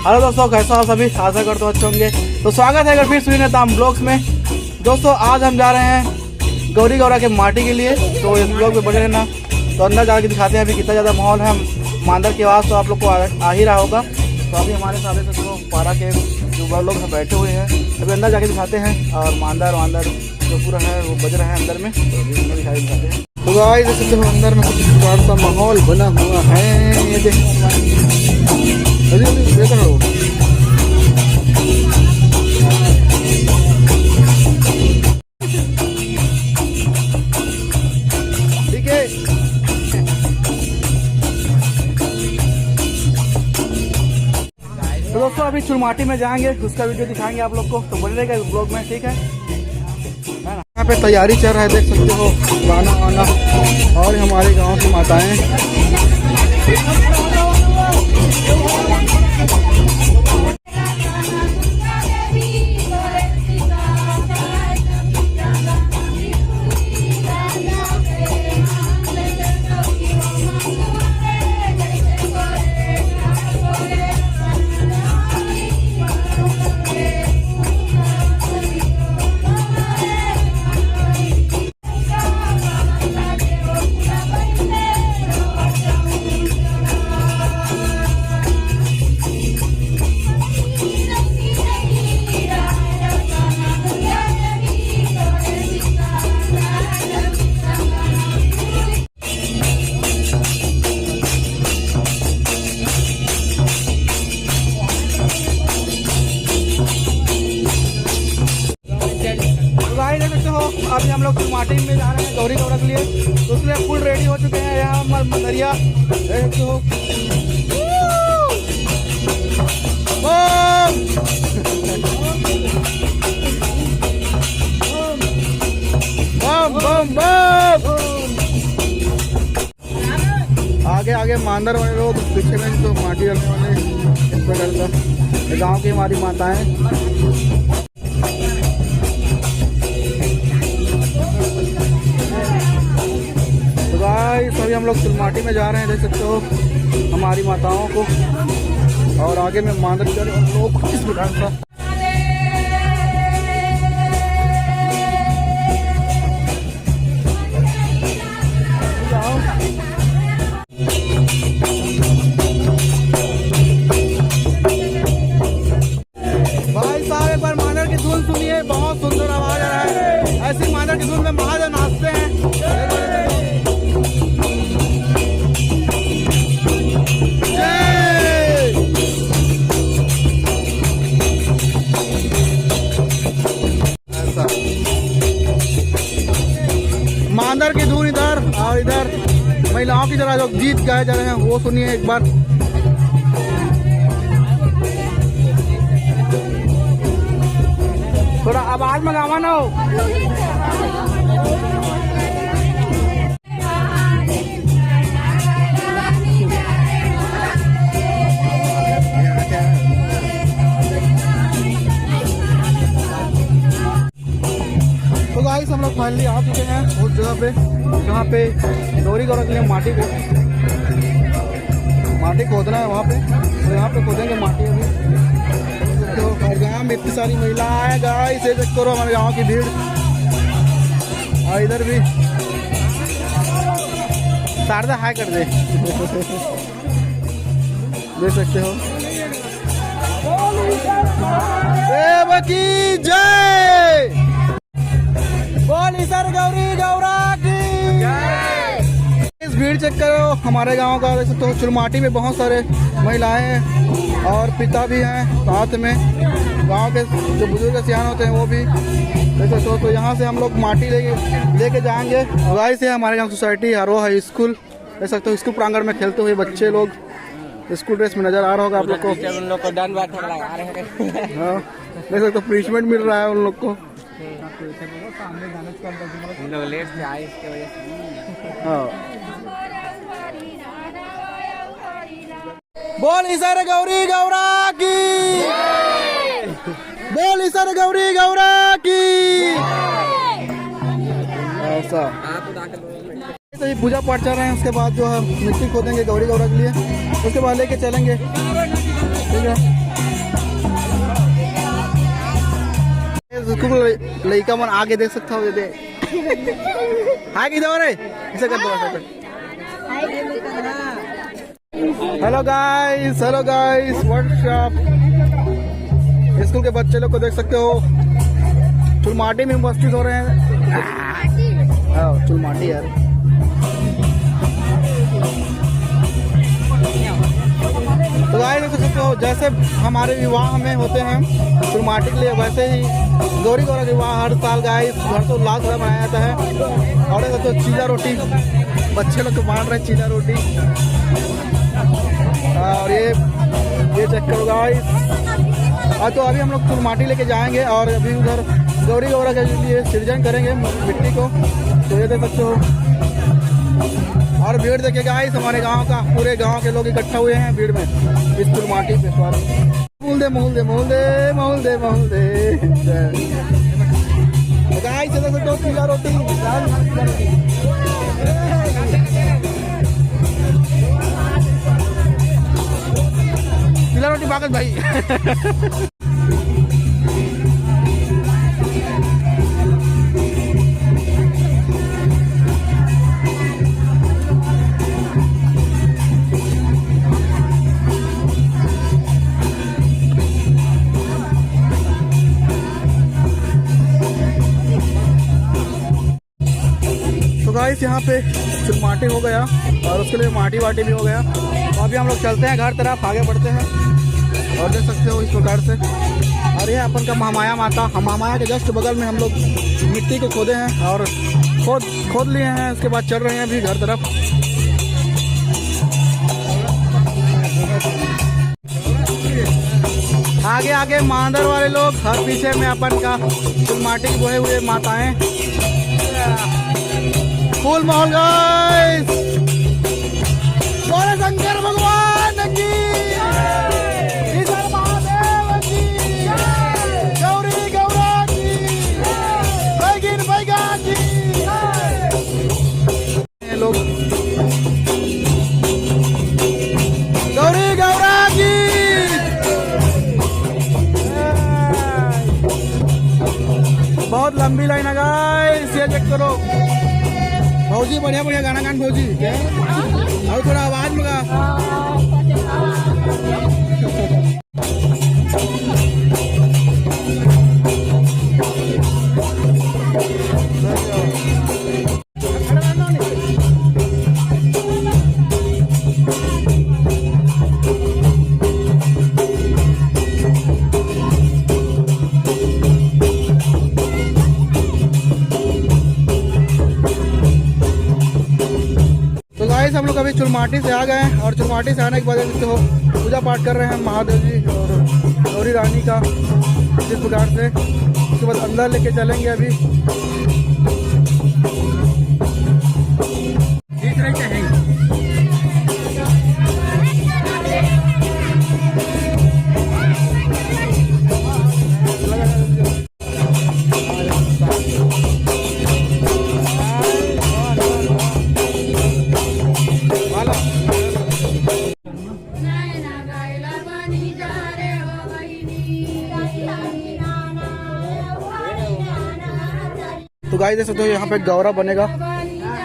Hello दोस्तों, कैसा हो सभी? आशा करते हो अच्छे होंगे। तो स्वागत है अगर फिर सुनी ताम ब्लॉग्स में। दोस्तों आज हम जा रहे हैं गौरी गौरा के माटी के लिए, तो इस ब्लॉग में बने रहना। तो अंदर जाके दिखाते हैं अभी कितना ज़्यादा माहौल है। मांदर की आवाज़ तो आप लोग को आ ही रहा होगा। तो अभी हमारे साथ से तो पारा के जो बड़े लोग बैठे हुए हैं, अभी अंदर जाके दिखाते हैं। और मांदर जो पूरा है वो बज रहा है अंदर में, तो अभी अंदर दिखाते हैं। तो गाइस जैसे देखो अंदर में कुछ प्रकार का माहौल बना हुआ है। ये देख रहो, ठीक है। तो दोस्तों अभी चुरमाटी में जाएंगे, उसका वीडियो दिखाएंगे आप लोग को, तो बने रहेगा इस ब्लॉग में, ठीक है। यहाँ पे तैयारी चल रहा है, देख सकते हो गाना वाना, और हमारे गांव की माताएं। अभी हम लोग माटी में जा रहे हैं गौरी गौरा के लिए, तो उसमें फुल रेडी हो चुके हैं। यहाँ मंदरिया देख सकते हो। आगे आगे मांदर वाले लोग, पीछे में तो माटी डालने वाले का गाँव की हमारी माताएं। सभी हम लोग चुलमाटी में जा रहे हैं, देख सकते हो हमारी माताओं को, और आगे में मांदर लोग इस प्रकार का। भाई साहब एक बार मांदर की धुन सुनिए, बहुत सुंदर आवाज आ रहा है। ऐसी मांदर की धुन में महादेव नाचते हैं। मांदर की धुन इधर, और इधर महिलाओं की तरह जो गीत गाए जा रहे हैं वो सुनिए एक बार। थोड़ा आवाज में गावा ना हो। तो गाइस हम लोग फाइनली आ चुके हैं उस जगह पे जहाँ पे गौरी गौरा के लिए माटी खोदना है वहाँ पे। तो यहाँ पे खोदेंगे माटी अभी। तो हर गाँव में इतनी सारी महिलाएं हैं गाइस, चेक करो हमारे गाँव की भीड़। और इधर भी शारदा हाय कर दे देख सकते हो। देव की जय, बोली सर गौरी गौरा की। इस भीड़ चेक करो हमारे गांव का, देख सकते हो चुलमाटी में बहुत सारे महिलाएं हैं और पिता भी हैं साथ में। गांव के जो बुजुर्ग सियान होते हैं वो भी देख सकते हो। तो यहाँ से हम लोग माटी लेके जाएंगे। वहीं से हमारे गाँव सोसाइटी हरो हाई स्कूल, देख सकते हो स्कूल प्रांगण में खेलते हुए बच्चे लोग स्कूल ड्रेस में नजर आ रहा होगा आप लोग को। उन लोग को दंड बैठक लगा रहे हैं। हाँ देख सकते हो पनिशमेंट मिल रहा है उन लोग को। उन लोग लेट से आए इसके वजह से। हाँ बोल सर गौरी गौरा की, बोल सर गौरी गौरा की। ऐसा तो ये पूजा पाठ चल रहे हैं। उसके बाद जो है मिट्टी खोदेंगे गौरी गौरा के लिए, उसके बाद लेके चलेंगे, ठीक है। स्कूल लड़का मन आगे देख सकता हो दे हाय की दो रे ऐसे कर दो हेलो गाइस व्हाट्सअप स्कूल के बच्चे लोग को देख सकते हो चुलमाटी में मस्ती हो रहे हैं चुलमाटी यार तो गाइस देख सकते हो जैसे हमारे विवाह में होते हैं चुलमाटी के लिए वैसे ही गौरी गौरा विवाह हर साल गाइस हर्षोल्लास से मनाया जाता है और तो चीला रोटी बच्चे लोग को बांट रहे चीला रोटी और ये चेक करो गाइस और तो अभी हम लोग चुलमाटी लेके जाएंगे और अभी उधर गौरी गौरा के लिए सृजन करेंगे मिट्टी को तो ये देख सकते हो और भीड़ देखिए गाइस हमारे गांव का पूरे गांव के लोग इकट्ठा हुए हैं भीड़ में इस चुलमाटी पे मोल दे गाइस देख सकते हो चीला रोटी चीला रोटी बागत भाई गाइस यहाँ पे चुलमाटी हो गया और उसके लिए माटी वाटी भी हो गया तो अभी हम लोग चलते हैं घर तरफ आगे बढ़ते हैं और देख सकते हो इस प्रकार से और ये अपन का महामाया माता महामाया के जस्ट बगल में हम लोग मिट्टी को खोदे हैं और खोद लिए हैं उसके बाद चल रहे हैं अभी घर तरफ आगे आगे मांदर वाले लोग और पीछे में अपन का चुलमाटी बोए हुए माताएं फुल माहौल गाइस बोले शंकर भगवान की ईश्वर महादेव की गौरी गौरा की बैगिन बैगा की लोग गौरी गौरा की बहुत लंबी लाइन है गाइस ये चेक करो भौजी बढ़िया बढ़िया गाना गान भौजी और थोड़ा आवाज में गा हम लोग अभी चुलमाटी से आ गए हैं और चुलमाटी से आने के बाद देखते हो पूजा पाठ कर रहे हैं महादेव जी और गौरी रानी का इस प्रकार से उसके बाद अंदर लेके चलेंगे अभी तो गाइस देख सकते हो यहाँ पे गौरा बनेगा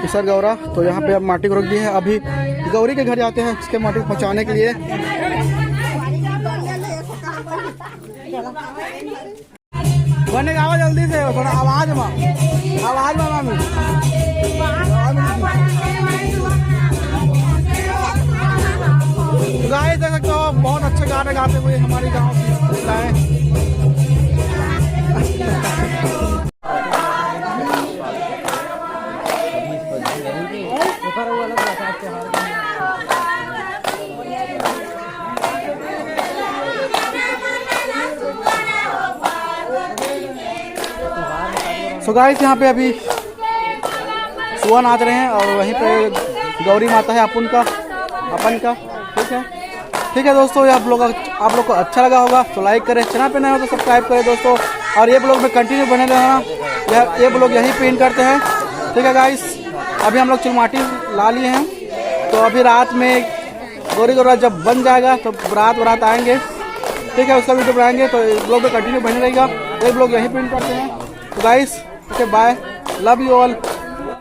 ईसर गौरा तो यहाँ पे अब माटी को रख दी है अभी गौरी के घर जाते हैं इसके माटी पहुँचाने के लिए बनेगा आवाज जल्दी से थोड़ा आवाज में मामी गाइस देख सकते हो बहुत अच्छे गाने गाते हुए हमारी गाँव की महिलाएं तो गाइस यहाँ पे अभी सुहा नाच रहे हैं और वहीं पे गौरी माता है अपन का ठीक है दोस्तों ये आप लोग को अच्छा लगा होगा तो लाइक करें चैनल पे नए हो तो सब्सक्राइब करें दोस्तों और ये ब्लॉग में कंटिन्यू बने रहना ये ब्लॉग यहीं पे इन करते हैं ठीक है गाइस अभी हम लोग चुलमाटी ला लिए हैं तो अभी रात में गौरी गौरा जब बन जाएगा तो रात आएंगे ठीक है, उसका वीडियो बनाएंगे। तो ब्लॉग में कंटिन्यू बने रहेगा। एक ब्लॉग यहीं प्रिंट करते हैं। तो guys okay bye, love you all.